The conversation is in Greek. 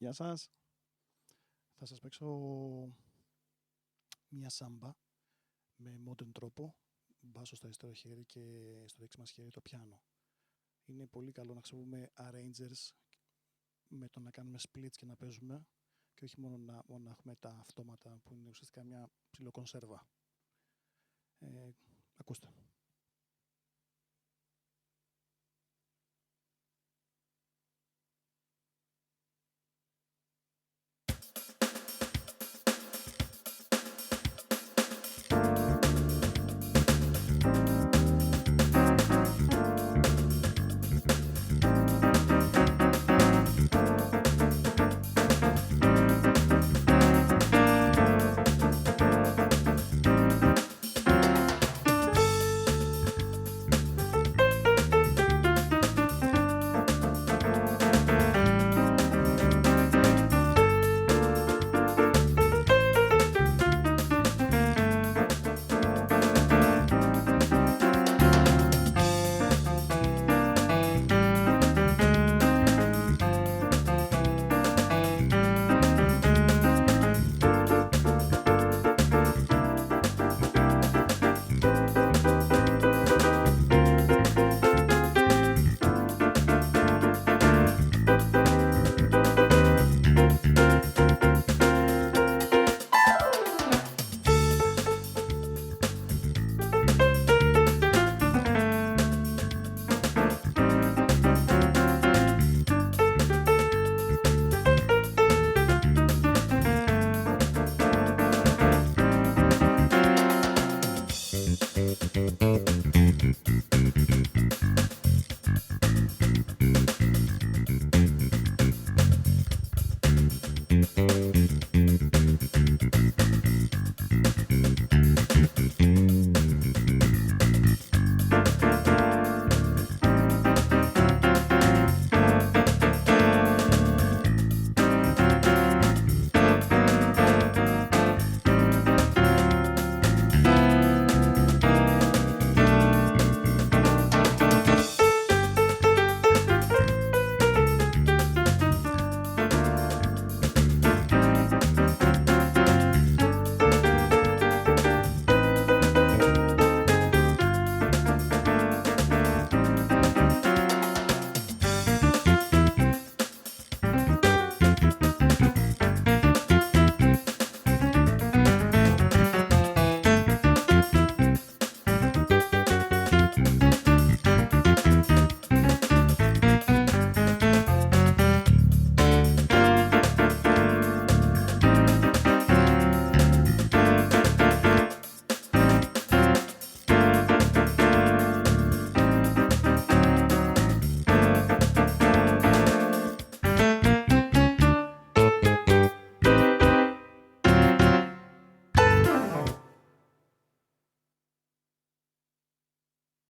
Γεια σας. Θα σας παίξω μια σάμπα με modern τρόπο, μπάσο στο αριστερό χέρι και στο δεξί μας χέρι το πιάνο. Είναι πολύ καλό να χρησιμοποιούμε arrangers με το να κάνουμε splits και να παίζουμε και όχι μόνο να έχουμε τα αυτόματα που είναι ουσιαστικά μια ψιλοκονσέρβα. Ακούστε.